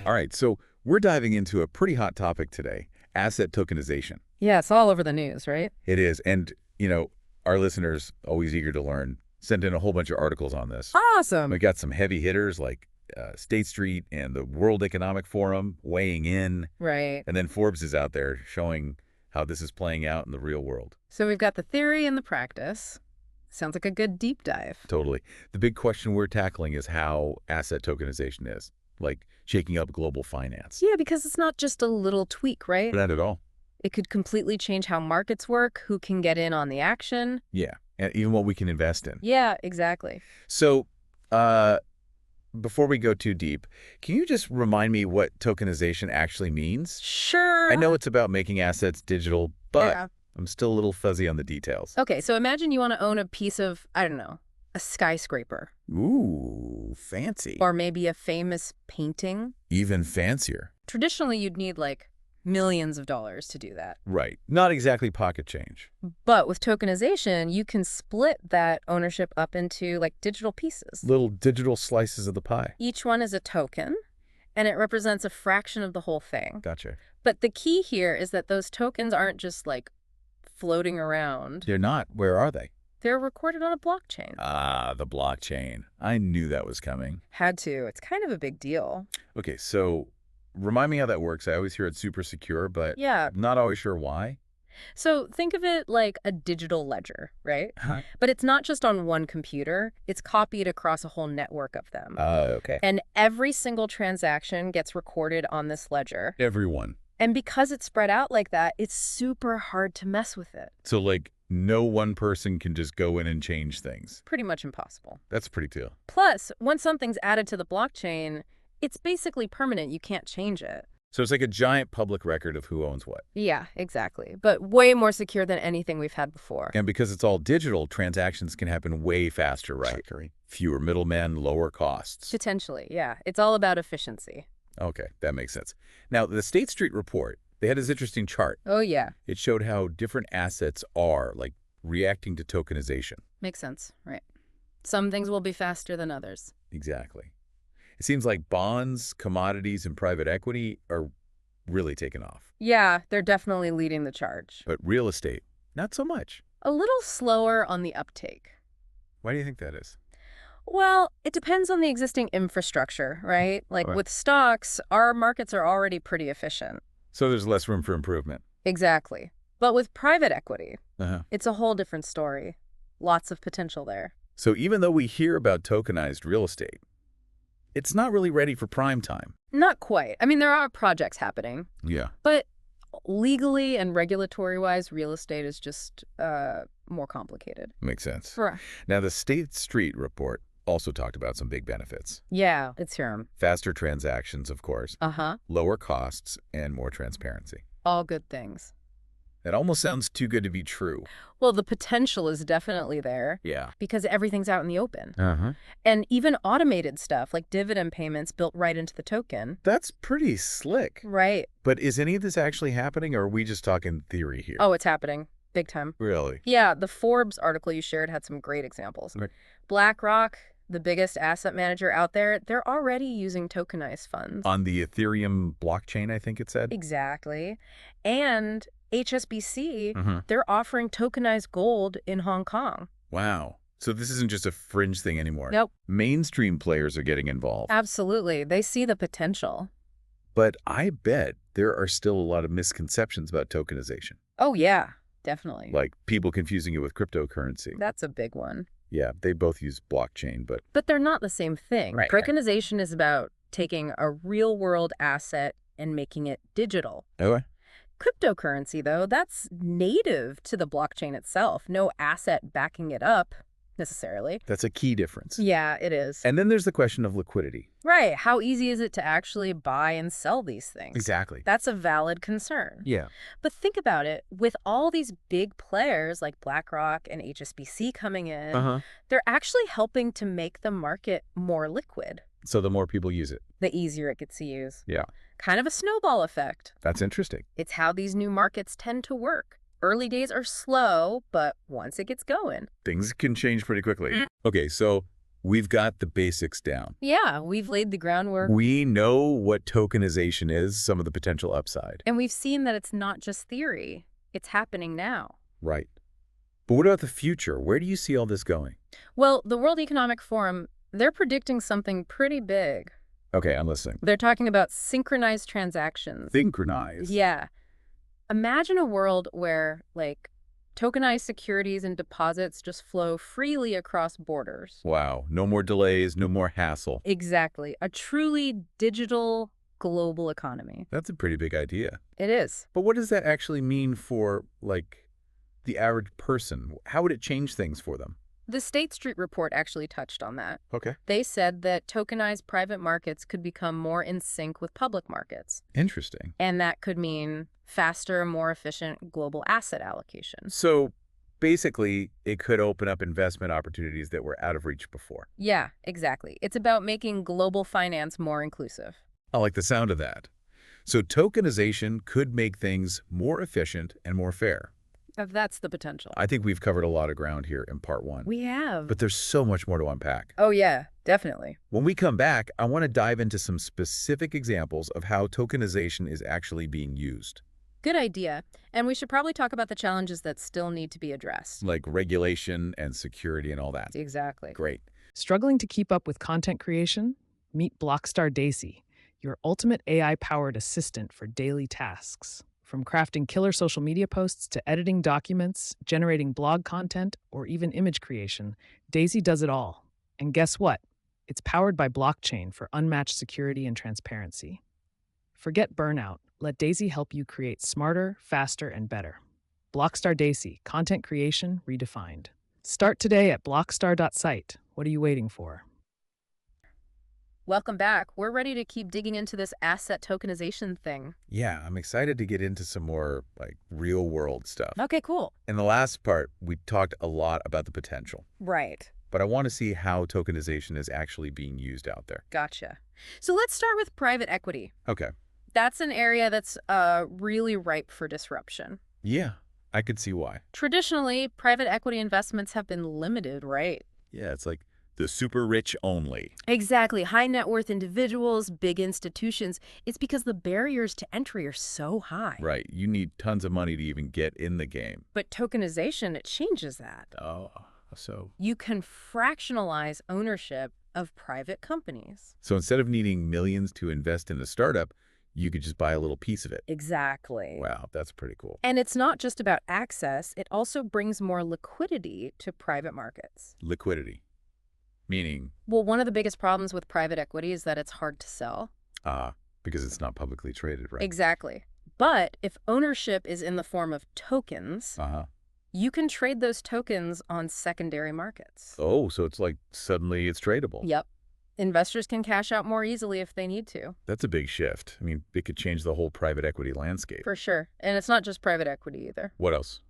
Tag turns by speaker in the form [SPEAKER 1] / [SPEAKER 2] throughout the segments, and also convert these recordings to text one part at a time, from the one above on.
[SPEAKER 1] All right, so we're diving into a pretty hot topic today, asset tokenization.
[SPEAKER 2] Yeah, it's all over the news, right?
[SPEAKER 1] It is, and, our listeners, always eager to learn, sent in a whole bunch of articles on this. We
[SPEAKER 2] Awesome.
[SPEAKER 1] got some heavy hitters like State Street and the World Economic Forum weighing in,
[SPEAKER 2] Right.
[SPEAKER 1] and then Forbes is out there showing how this is playing out in the real world.
[SPEAKER 2] So we've got the theory and the practice. Sounds like a good deep dive.
[SPEAKER 1] Totally. The big question we're tackling is how asset tokenization is, like shaking up global finance.
[SPEAKER 2] Yeah, because it's not just a little tweak, right?
[SPEAKER 1] Not at all.
[SPEAKER 2] It could completely change how markets work, who can get in on the action.
[SPEAKER 1] Yeah, and even what we can invest in.
[SPEAKER 2] Yeah, exactly.
[SPEAKER 1] So, before we go too deep, can you just remind me what tokenization actually means?
[SPEAKER 2] Sure.
[SPEAKER 1] I know it's about making assets digital, but
[SPEAKER 2] Yeah.
[SPEAKER 1] I'm still a little fuzzy on the details.
[SPEAKER 2] Okay, so imagine you want to own a piece of, I don't know, a skyscraper.
[SPEAKER 1] Ooh, fancy.
[SPEAKER 2] Or maybe a famous painting.
[SPEAKER 1] Even fancier.
[SPEAKER 2] Traditionally, you'd need like millions of dollars to do that.
[SPEAKER 1] Right. Not exactly pocket change.
[SPEAKER 2] But with tokenization, you can split that ownership up into like digital pieces.
[SPEAKER 1] Little digital slices of the pie.
[SPEAKER 2] Each one is a token, and it represents a fraction of the whole thing.
[SPEAKER 1] Gotcha.
[SPEAKER 2] But the key here is that those tokens aren't just like floating around.
[SPEAKER 1] They're not. Where are they?
[SPEAKER 2] They're recorded on a blockchain.
[SPEAKER 1] Ah, the blockchain. I knew that was coming.
[SPEAKER 2] Had to. It's kind of a big deal.
[SPEAKER 1] Okay, so remind me how that works. I always hear it's super secure, but
[SPEAKER 2] Yeah.
[SPEAKER 1] I'm not always sure why.
[SPEAKER 2] So think of it like a digital ledger, right? But it's not just on one computer. It's copied across a whole network of them.
[SPEAKER 1] Okay.
[SPEAKER 2] And every single transaction gets recorded on this ledger.
[SPEAKER 1] Everyone.
[SPEAKER 2] And because it's spread out like that, it's super hard to mess with it.
[SPEAKER 1] So, like, no one person can just go in and change things.
[SPEAKER 2] Pretty much impossible.
[SPEAKER 1] That's pretty cool.
[SPEAKER 2] Plus, once something's added to the blockchain, it's basically permanent. You can't change it.
[SPEAKER 1] So it's like a giant public record of who owns what.
[SPEAKER 2] Yeah, exactly. But way more secure than anything we've had before.
[SPEAKER 1] And because it's all digital, transactions can happen way faster, right? Fewer middlemen, lower costs.
[SPEAKER 2] Potentially, yeah. It's all about efficiency.
[SPEAKER 1] Okay, that makes sense. Now, the State Street report, they had this interesting chart.
[SPEAKER 2] Oh, yeah.
[SPEAKER 1] It showed how different assets are, like, reacting to tokenization.
[SPEAKER 2] Makes sense, right. Some things will be faster than others.
[SPEAKER 1] Exactly. It seems like bonds, commodities, and private equity are really taking off.
[SPEAKER 2] Yeah, they're definitely leading the charge.
[SPEAKER 1] But real estate, not so much.
[SPEAKER 2] A little slower on the uptake.
[SPEAKER 1] Why do you think that is?
[SPEAKER 2] Well, it depends on the existing infrastructure, right? Like
[SPEAKER 1] Okay.
[SPEAKER 2] with stocks, our markets are already pretty efficient.
[SPEAKER 1] So there's less room for improvement.
[SPEAKER 2] Exactly. But with private equity,
[SPEAKER 1] Uh-huh.
[SPEAKER 2] it's a whole different story. Lots of potential there.
[SPEAKER 1] So even though we hear about tokenized real estate, it's not really ready for prime time.
[SPEAKER 2] Not quite. I mean, there are projects happening,
[SPEAKER 1] Yeah.
[SPEAKER 2] but legally and regulatory-wise, real estate is just more complicated.
[SPEAKER 1] Makes sense.
[SPEAKER 2] Right.
[SPEAKER 1] Now, the State Street report also talked about some big benefits.
[SPEAKER 2] Yeah, it's here.
[SPEAKER 1] Faster transactions, of course,
[SPEAKER 2] Uh-huh.
[SPEAKER 1] lower costs, and more transparency.
[SPEAKER 2] All good things.
[SPEAKER 1] That almost sounds too good to be true.
[SPEAKER 2] Well, the potential is definitely there
[SPEAKER 1] Yeah.
[SPEAKER 2] because everything's out in the open.
[SPEAKER 1] Uh-huh.
[SPEAKER 2] And even automated stuff like dividend payments built right into the token.
[SPEAKER 1] That's pretty slick.
[SPEAKER 2] Right.
[SPEAKER 1] But is any of this actually happening, or are we just talking theory here?
[SPEAKER 2] Oh, it's happening. Big time.
[SPEAKER 1] Really?
[SPEAKER 2] Yeah, the Forbes article you shared had some great examples.
[SPEAKER 1] Right.
[SPEAKER 2] BlackRock, the biggest asset manager out there, they're already using tokenized funds.
[SPEAKER 1] On the Ethereum blockchain, I think it said?
[SPEAKER 2] Exactly. And HSBC,
[SPEAKER 1] Mhm.
[SPEAKER 2] they're offering tokenized gold in Hong Kong.
[SPEAKER 1] Wow. So this isn't just a fringe thing anymore.
[SPEAKER 2] Nope.
[SPEAKER 1] Mainstream players are getting involved.
[SPEAKER 2] Absolutely. They see the potential.
[SPEAKER 1] But I bet there are still a lot of misconceptions about tokenization.
[SPEAKER 2] Oh, yeah, definitely.
[SPEAKER 1] Like people confusing it with cryptocurrency.
[SPEAKER 2] That's a big one.
[SPEAKER 1] Yeah, they both use blockchain, but
[SPEAKER 2] But they're not the same thing.
[SPEAKER 1] Right.
[SPEAKER 2] Tokenization is about taking a real-world asset and making it digital.
[SPEAKER 1] okay.
[SPEAKER 2] Cryptocurrency, though, that's native to the blockchain itself. No asset backing it up, necessarily.
[SPEAKER 1] That's a key difference.
[SPEAKER 2] Yeah, it is.
[SPEAKER 1] And then there's the question of liquidity.
[SPEAKER 2] Right. How easy is it to actually buy and sell these things?
[SPEAKER 1] Exactly.
[SPEAKER 2] That's a valid concern.
[SPEAKER 1] Yeah.
[SPEAKER 2] But think about it. With all these big players like BlackRock and HSBC coming in,
[SPEAKER 1] Uh-huh.
[SPEAKER 2] they're actually helping to make the market more liquid.
[SPEAKER 1] So the more people use it.
[SPEAKER 2] The easier it gets to use.
[SPEAKER 1] Yeah.
[SPEAKER 2] Kind of a snowball effect.
[SPEAKER 1] That's interesting.
[SPEAKER 2] It's how these new markets tend to work. Early days are slow, but once it gets going.
[SPEAKER 1] Things can change pretty quickly.
[SPEAKER 2] Mm.
[SPEAKER 1] Okay, so We've got the basics down.
[SPEAKER 2] Yeah, we've laid the groundwork.
[SPEAKER 1] We know what tokenization is, some of the potential upside.
[SPEAKER 2] And we've seen that it's not just theory. It's happening now.
[SPEAKER 1] Right. But what about the future? Where do you see all this going?
[SPEAKER 2] Well, the World Economic Forum, they're predicting something pretty big.
[SPEAKER 1] Okay, I'm listening.
[SPEAKER 2] They're talking about synchronized transactions.
[SPEAKER 1] Synchronized.
[SPEAKER 2] Yeah. Imagine a world where, like, tokenized securities and deposits just flow freely across borders.
[SPEAKER 1] Wow. No more delays, no more hassle.
[SPEAKER 2] Exactly. A truly digital global economy.
[SPEAKER 1] That's a pretty big idea.
[SPEAKER 2] It is.
[SPEAKER 1] But what does that actually mean for, like, the average person? How would it change things for them?
[SPEAKER 2] The State Street report actually touched on that.
[SPEAKER 1] Okay.
[SPEAKER 2] They said that tokenized private markets could become more in sync with public markets.
[SPEAKER 1] Interesting.
[SPEAKER 2] And that could mean faster, more efficient global asset allocation.
[SPEAKER 1] So basically, it could open up investment opportunities that were out of reach before.
[SPEAKER 2] Yeah, exactly. It's about making global finance more inclusive.
[SPEAKER 1] I like the sound of that. So tokenization could make things more efficient and more fair.
[SPEAKER 2] That's the potential.
[SPEAKER 1] I think we've covered a lot of ground here in part one.
[SPEAKER 2] We have.
[SPEAKER 1] But there's so much more to unpack.
[SPEAKER 2] Oh, yeah, definitely.
[SPEAKER 1] When we come back, I want to dive into some specific examples of how tokenization is actually being used.
[SPEAKER 2] Good idea. And we should probably talk about the challenges that still need to be addressed.
[SPEAKER 1] Like regulation and security and all that.
[SPEAKER 2] Exactly.
[SPEAKER 1] Great.
[SPEAKER 3] Struggling to keep up with content creation? Meet Blockstar Daisy, your ultimate AI-powered assistant for daily tasks. From crafting killer social media posts to editing documents, generating blog content, or even image creation, Daisy does it all. And guess what? It's powered by blockchain for unmatched security and transparency. Forget burnout. Let Daisy help you create smarter, faster, and better. Blockstar Daisy, content creation redefined. Start today at blockstar.site. What are you waiting for?
[SPEAKER 2] Welcome back. We're ready to keep digging into this asset tokenization thing.
[SPEAKER 1] Yeah, I'm excited to get into some more like real world stuff.
[SPEAKER 2] Okay, cool.
[SPEAKER 1] In the last part, we talked a lot about the potential,
[SPEAKER 2] Right.
[SPEAKER 1] but I want to see how tokenization is actually being used out there.
[SPEAKER 2] Gotcha. So let's start with private equity.
[SPEAKER 1] Okay.
[SPEAKER 2] That's an area that's really ripe for disruption.
[SPEAKER 1] Yeah, I could see why.
[SPEAKER 2] Traditionally, private equity investments have been limited, right?
[SPEAKER 1] Yeah, it's like the super rich only.
[SPEAKER 2] Exactly. High net worth individuals, big institutions. It's because the barriers to entry are so high.
[SPEAKER 1] Right. You need tons of money to even get in the game.
[SPEAKER 2] But tokenization, it changes that.
[SPEAKER 1] Oh, so.
[SPEAKER 2] You can fractionalize ownership of private companies.
[SPEAKER 1] So instead of needing millions to invest in a startup, you could just buy a little piece of it.
[SPEAKER 2] Exactly.
[SPEAKER 1] Wow, that's pretty cool.
[SPEAKER 2] And it's not just about access. It also brings more liquidity to private markets.
[SPEAKER 1] Liquidity. Meaning?
[SPEAKER 2] Well, one of the biggest problems with private equity is that it's hard to sell.
[SPEAKER 1] Because it's not publicly traded, right?
[SPEAKER 2] Exactly. But if ownership is in the form of tokens, you can trade those tokens on secondary markets.
[SPEAKER 1] Oh, so it's like suddenly it's tradable.
[SPEAKER 2] Yep. Investors can cash out more easily if they need to.
[SPEAKER 1] That's a big shift. I mean, it could change the whole private equity landscape.
[SPEAKER 2] For sure. And it's not just private equity either.
[SPEAKER 1] What else?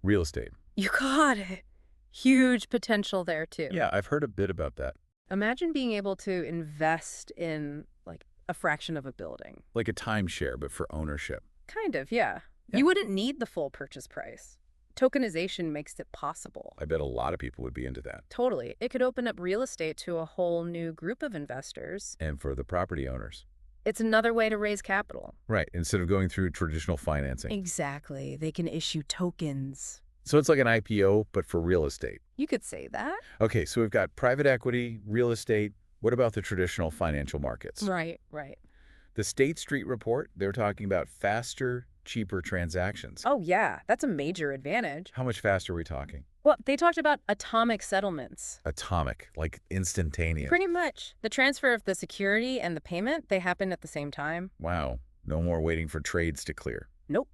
[SPEAKER 1] Real estate.
[SPEAKER 2] You got it. Huge potential there, too.
[SPEAKER 1] Yeah, I've heard a bit about that.
[SPEAKER 2] Imagine being able to invest in, like, a fraction of a building.
[SPEAKER 1] Like a timeshare, but for ownership.
[SPEAKER 2] Kind of, yeah.
[SPEAKER 1] Yeah.
[SPEAKER 2] You wouldn't need the full purchase price. Tokenization makes it possible.
[SPEAKER 1] I bet a lot of people would be into that.
[SPEAKER 2] Totally. It could open up real estate to a whole new group of investors.
[SPEAKER 1] And for the property owners.
[SPEAKER 2] It's another way to raise capital.
[SPEAKER 1] Right, instead of going through traditional financing.
[SPEAKER 2] Exactly. They can issue tokens.
[SPEAKER 1] So it's like an IPO, but for real estate.
[SPEAKER 2] You could say that.
[SPEAKER 1] Okay, so we've got private equity, real estate. What about the traditional financial markets?
[SPEAKER 2] Right, right.
[SPEAKER 1] The State Street report, they're talking about faster, cheaper transactions.
[SPEAKER 2] Oh, yeah. That's a major advantage.
[SPEAKER 1] How much faster are we talking?
[SPEAKER 2] Well, they talked about atomic settlements.
[SPEAKER 1] Atomic, like instantaneous.
[SPEAKER 2] Pretty much. The transfer of the security and the payment, they happen at the same time.
[SPEAKER 1] Wow, no more waiting for trades to clear.
[SPEAKER 2] Nope.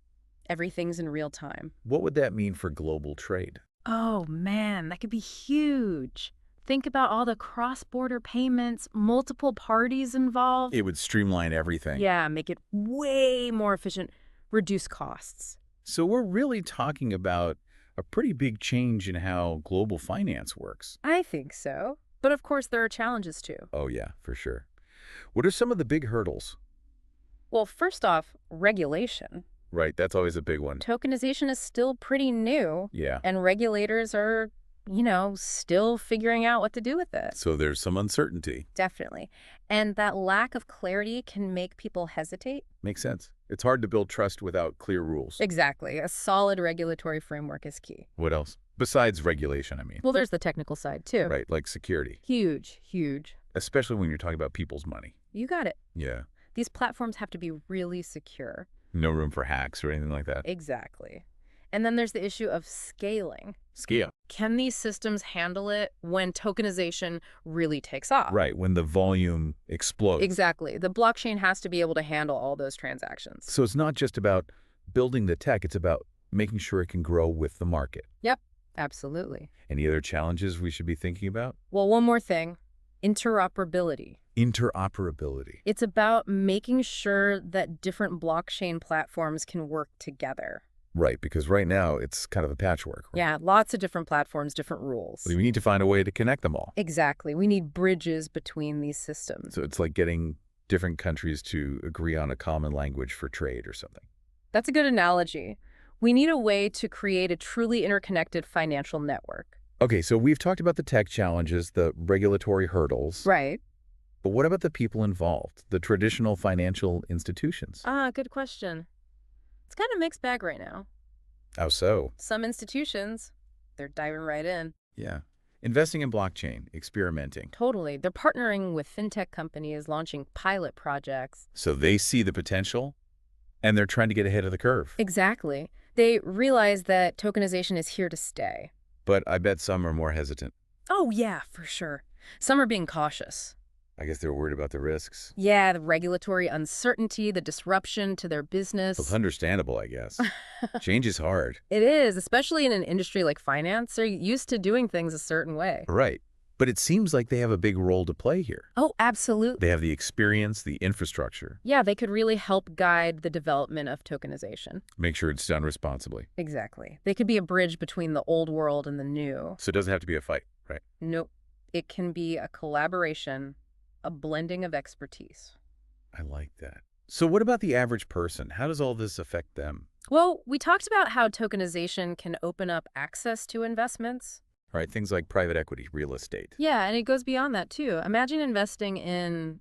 [SPEAKER 2] Everything's in real time.
[SPEAKER 1] What would that mean for global trade?
[SPEAKER 2] Oh, man, that could be huge. Think about all the cross-border payments, multiple parties involved.
[SPEAKER 1] It would streamline everything.
[SPEAKER 2] Yeah, make it way more efficient, reduce costs.
[SPEAKER 1] So we're really talking about a pretty big change in how global finance works.
[SPEAKER 2] I think so. But of course, there are challenges too.
[SPEAKER 1] Oh, yeah, for sure. What are some of the big hurdles?
[SPEAKER 2] Well, first off, regulation.
[SPEAKER 1] Right, that's always a big one.
[SPEAKER 2] Tokenization is still pretty new.
[SPEAKER 1] Yeah.
[SPEAKER 2] And regulators are still figuring out what to do with it.
[SPEAKER 1] So there's some uncertainty.
[SPEAKER 2] Definitely. And that lack of clarity can make people hesitate.
[SPEAKER 1] Makes sense. It's hard to build trust without clear rules.
[SPEAKER 2] Exactly. A solid regulatory framework is key.
[SPEAKER 1] What else? Besides regulation, I mean.
[SPEAKER 2] Well, there's the technical side, too.
[SPEAKER 1] Right, like security.
[SPEAKER 2] Huge, huge.
[SPEAKER 1] Especially when you're talking about people's money.
[SPEAKER 2] You got it.
[SPEAKER 1] Yeah.
[SPEAKER 2] These platforms have to be really secure.
[SPEAKER 1] No room for hacks or anything like that.
[SPEAKER 2] Exactly. And then there's the issue of scaling.
[SPEAKER 1] Scale.
[SPEAKER 2] Can these systems handle it when tokenization really takes off?
[SPEAKER 1] Right, when the volume explodes.
[SPEAKER 2] Exactly. The blockchain has to be able to handle all those transactions.
[SPEAKER 1] So it's not just about building the tech, it's about making sure it can grow with the market.
[SPEAKER 2] Yep, absolutely.
[SPEAKER 1] Any other challenges we should be thinking about?
[SPEAKER 2] Well, one more thing. Interoperability.
[SPEAKER 1] Interoperability.
[SPEAKER 2] It's about making sure that different blockchain platforms can work together.
[SPEAKER 1] Right, because right now it's kind of a patchwork. Right?
[SPEAKER 2] Yeah, lots of different platforms, different rules.
[SPEAKER 1] But we need to find a way to connect them all.
[SPEAKER 2] Exactly. We need bridges between these systems.
[SPEAKER 1] So it's like getting different countries to agree on a common language for trade or something.
[SPEAKER 2] That's a good analogy. We need a way to create a truly interconnected financial network.
[SPEAKER 1] Okay, so we've talked about the tech challenges, the regulatory hurdles.
[SPEAKER 2] Right.
[SPEAKER 1] But what about the people involved, the traditional financial institutions?
[SPEAKER 2] Good question. It's kind of a mixed bag right now.
[SPEAKER 1] How so?
[SPEAKER 2] Some institutions, they're diving right in.
[SPEAKER 1] Yeah. Investing in blockchain, experimenting.
[SPEAKER 2] Totally. They're partnering with fintech companies, launching pilot projects.
[SPEAKER 1] So they see the potential, and they're trying to get ahead of the curve.
[SPEAKER 2] Exactly. They realize that tokenization is here to stay.
[SPEAKER 1] But I bet some are more hesitant.
[SPEAKER 2] Oh, yeah, for sure. Some are being cautious.
[SPEAKER 1] I guess they're worried about the risks.
[SPEAKER 2] Yeah, the regulatory uncertainty, the disruption to their business.
[SPEAKER 1] It's understandable, I guess. Change is hard.
[SPEAKER 2] It is, especially in an industry like finance. They're used to doing things a certain way.
[SPEAKER 1] Right. But it seems like they have a big role to play here.
[SPEAKER 2] Oh, absolutely.
[SPEAKER 1] They have the experience, the infrastructure.
[SPEAKER 2] Yeah, they could really help guide the development of tokenization.
[SPEAKER 1] Make sure it's done responsibly.
[SPEAKER 2] Exactly. They could be a bridge between the old world and the new.
[SPEAKER 1] So it doesn't have to be a fight, right?
[SPEAKER 2] Nope. It can be a collaboration, a blending of expertise.
[SPEAKER 1] I like that. So what about the average person? How does all this affect them?
[SPEAKER 2] Well, we talked about how tokenization can open up access to investments.
[SPEAKER 1] Right, things like private equity, real estate.
[SPEAKER 2] Yeah, and it goes beyond that, too. Imagine investing in,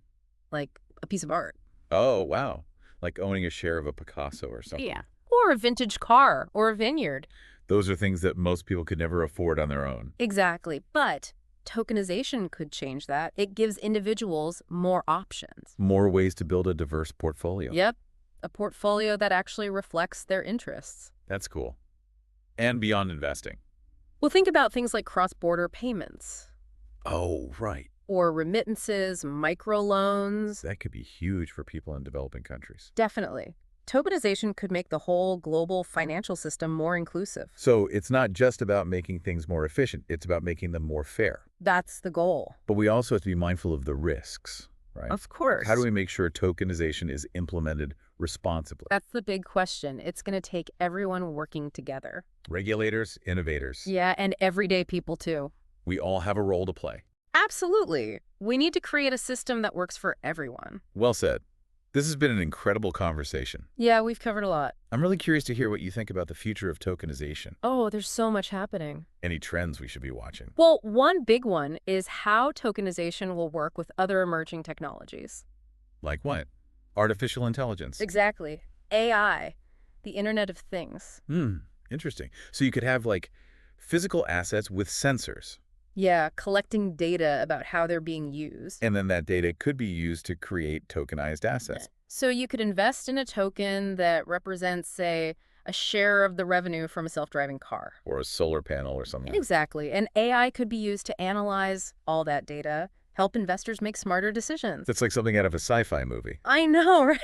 [SPEAKER 2] like, a piece of art.
[SPEAKER 1] Oh, wow. Like owning a share of a Picasso or something.
[SPEAKER 2] Yeah. Or a vintage car or a vineyard.
[SPEAKER 1] Those are things that most people could never afford on their own.
[SPEAKER 2] Exactly. But tokenization could change that. It gives individuals more options.
[SPEAKER 1] More ways to build a diverse portfolio.
[SPEAKER 2] Yep. A portfolio that actually reflects their interests.
[SPEAKER 1] That's cool. And beyond investing.
[SPEAKER 2] Well, think about things like cross-border payments.
[SPEAKER 1] Oh, right.
[SPEAKER 2] Or remittances, microloans.
[SPEAKER 1] That could be huge for people in developing countries.
[SPEAKER 2] Definitely. Tokenization could make the whole global financial system more inclusive.
[SPEAKER 1] So it's not just about making things more efficient. It's about making them more fair.
[SPEAKER 2] That's the goal.
[SPEAKER 1] But we also have to be mindful of the risks, right?
[SPEAKER 2] Of course.
[SPEAKER 1] How do we make sure tokenization is implemented responsibly?
[SPEAKER 2] That's the big question. It's going to take everyone working together.
[SPEAKER 1] Regulators, innovators.
[SPEAKER 2] Yeah, and everyday people, too.
[SPEAKER 1] We all have a role to play.
[SPEAKER 2] Absolutely. We need to create a system that works for everyone.
[SPEAKER 1] Well said. This has been an incredible conversation.
[SPEAKER 2] Yeah, we've covered a lot.
[SPEAKER 1] I'm really curious to hear what you think about the future of tokenization.
[SPEAKER 2] Oh, there's so much happening.
[SPEAKER 1] Any trends we should be watching?
[SPEAKER 2] Well, one big one is how tokenization will work with other emerging technologies.
[SPEAKER 1] Like what? Artificial intelligence.
[SPEAKER 2] Exactly. AI, the Internet of Things.
[SPEAKER 1] Interesting. So you could have like physical assets with sensors.
[SPEAKER 2] Yeah, collecting data about how they're being used.
[SPEAKER 1] And then that data could be used to create tokenized assets.
[SPEAKER 2] So you could invest in a token that represents, say, a share of the revenue from a self-driving car.
[SPEAKER 1] Or a solar panel or something.
[SPEAKER 2] Exactly. And AI could be used to analyze all that data, help investors make smarter decisions.
[SPEAKER 1] That's like something out of a sci-fi movie.
[SPEAKER 2] I know, right?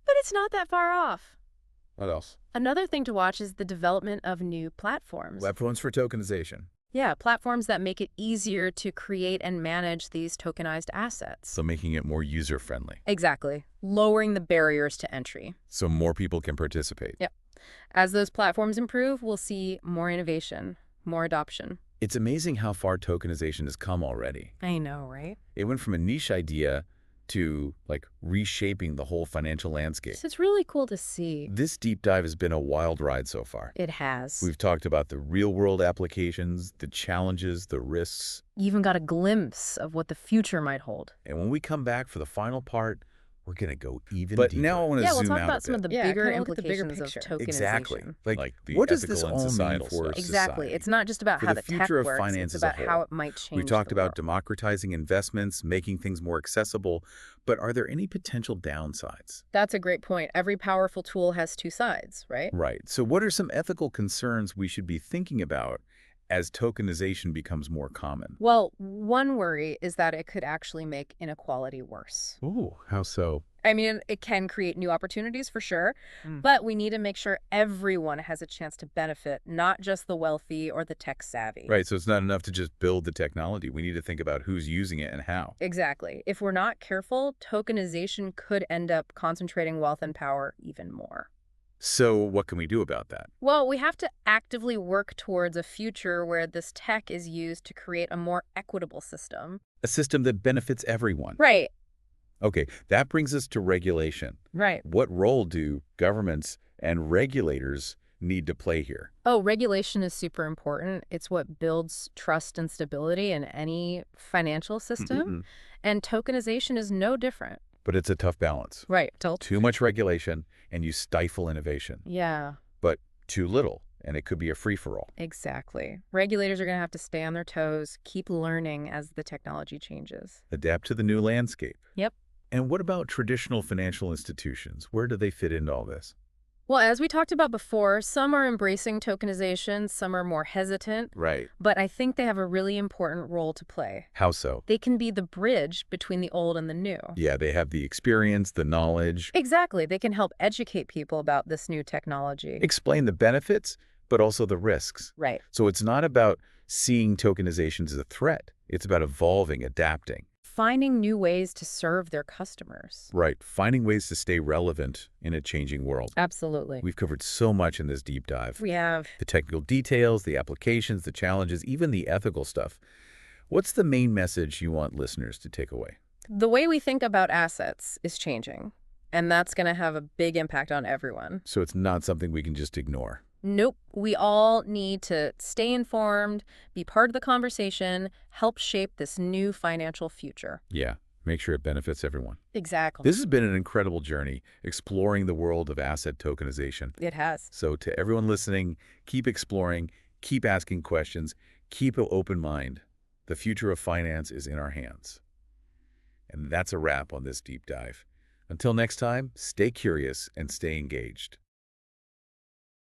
[SPEAKER 2] But it's not that far off.
[SPEAKER 1] What else?
[SPEAKER 2] Another thing to watch is the development of new platforms.
[SPEAKER 1] Platforms for tokenization.
[SPEAKER 2] Yeah, platforms that make it easier to create and manage these tokenized assets.
[SPEAKER 1] So making it more user-friendly.
[SPEAKER 2] Exactly. Lowering the barriers to entry.
[SPEAKER 1] So more people can participate.
[SPEAKER 2] Yep. As those platforms improve, we'll see more innovation, more adoption.
[SPEAKER 1] It's amazing how far tokenization has come already.
[SPEAKER 2] I know, right?
[SPEAKER 1] It went from a niche idea to, like, reshaping the whole financial landscape.
[SPEAKER 2] So it's really cool to see.
[SPEAKER 1] This deep dive has been a wild ride so far.
[SPEAKER 2] It has.
[SPEAKER 1] We've talked about the real-world applications, the challenges, the risks.
[SPEAKER 2] You even got a glimpse of what the future might hold.
[SPEAKER 1] And when we come back for the final part, we're going to go even deeper. But now I want to
[SPEAKER 2] Yeah, we'll
[SPEAKER 1] zoom
[SPEAKER 2] talk
[SPEAKER 1] out
[SPEAKER 2] about
[SPEAKER 1] a
[SPEAKER 2] some of
[SPEAKER 1] bit.
[SPEAKER 2] the
[SPEAKER 3] Yeah,
[SPEAKER 2] bigger
[SPEAKER 3] kinda look at the bigger
[SPEAKER 2] implications of
[SPEAKER 3] picture.
[SPEAKER 2] tokenization.
[SPEAKER 1] Exactly.
[SPEAKER 3] Like
[SPEAKER 1] the
[SPEAKER 3] what
[SPEAKER 1] does this all mean
[SPEAKER 3] societal
[SPEAKER 1] for
[SPEAKER 3] stuff.
[SPEAKER 2] Exactly.
[SPEAKER 1] society?
[SPEAKER 2] It's not just about
[SPEAKER 1] For
[SPEAKER 2] how
[SPEAKER 1] the
[SPEAKER 2] the tech
[SPEAKER 1] future of
[SPEAKER 2] works,
[SPEAKER 1] finance
[SPEAKER 2] it's
[SPEAKER 1] as a
[SPEAKER 2] about
[SPEAKER 1] whole.
[SPEAKER 2] how it might change
[SPEAKER 1] We talked
[SPEAKER 2] the
[SPEAKER 1] about
[SPEAKER 2] world.
[SPEAKER 1] democratizing investments, making things more accessible, but are there any potential downsides?
[SPEAKER 2] That's a great point. Every powerful tool has two sides, right?
[SPEAKER 1] Right. So what are some ethical concerns we should be thinking about as tokenization becomes more common?
[SPEAKER 2] Well, one worry is that it could actually make inequality worse.
[SPEAKER 1] Ooh, how so?
[SPEAKER 2] I mean, it can create new opportunities for sure,
[SPEAKER 3] Mm.
[SPEAKER 2] but we need to make sure everyone has a chance to benefit, not just the wealthy or the tech savvy.
[SPEAKER 1] Right, so it's not enough to just build the technology. We need to think about who's using it and how.
[SPEAKER 2] Exactly. If we're not careful, tokenization could end up concentrating wealth and power even more.
[SPEAKER 1] So what can we do about that?
[SPEAKER 2] Well, we have to actively work towards a future where this tech is used to create a more equitable system.
[SPEAKER 1] A system that benefits everyone.
[SPEAKER 2] Right.
[SPEAKER 1] Okay, that brings us to regulation.
[SPEAKER 2] Right.
[SPEAKER 1] What role do governments and regulators need to play here?
[SPEAKER 2] Oh, regulation is super important. It's what builds trust and stability in any financial system. And tokenization is no different.
[SPEAKER 1] But it's a tough balance.
[SPEAKER 2] Right.
[SPEAKER 1] Too much regulation, and you stifle innovation.
[SPEAKER 2] Yeah,
[SPEAKER 1] But too little, and it could be a free-for-all.
[SPEAKER 2] exactly. Regulators are going to have to stay on their toes, keep learning as the technology changes.
[SPEAKER 1] Adapt to the new landscape.
[SPEAKER 2] Yep.
[SPEAKER 1] And what about traditional financial institutions? Where do they fit into all this?
[SPEAKER 2] Well, as we talked about before, some are embracing tokenization, some are more hesitant,
[SPEAKER 1] Right.
[SPEAKER 2] but I think they have a really important role to play.
[SPEAKER 1] How so?
[SPEAKER 2] They can be the bridge between the old and the new.
[SPEAKER 1] Yeah, they have the experience, the knowledge.
[SPEAKER 2] Exactly. They can help educate people about this new technology.
[SPEAKER 1] Explain the benefits, but also the risks.
[SPEAKER 2] Right.
[SPEAKER 1] So it's not about seeing tokenization as a threat. It's about evolving, adapting.
[SPEAKER 2] Finding new ways to serve their customers.
[SPEAKER 1] Right. Finding ways to stay relevant in a changing world.
[SPEAKER 2] Absolutely.
[SPEAKER 1] We've covered so much in this deep dive.
[SPEAKER 2] We have.
[SPEAKER 1] The technical details, the applications, the challenges, even the ethical stuff. What's the main message you want listeners to take away?
[SPEAKER 2] The way we think about assets is changing, and that's going to have a big impact on everyone.
[SPEAKER 1] So it's not something we can just ignore.
[SPEAKER 2] Nope. We all need to stay informed, be part of the conversation, help shape this new financial future.
[SPEAKER 1] Yeah, make sure it benefits everyone.
[SPEAKER 2] Exactly.
[SPEAKER 1] This has been an incredible journey exploring the world of asset tokenization.
[SPEAKER 2] It has.
[SPEAKER 1] So to everyone listening, keep exploring, keep asking questions, keep an open mind. The future of finance is in our hands. And that's a wrap on this deep dive. Until next time, stay curious and stay engaged.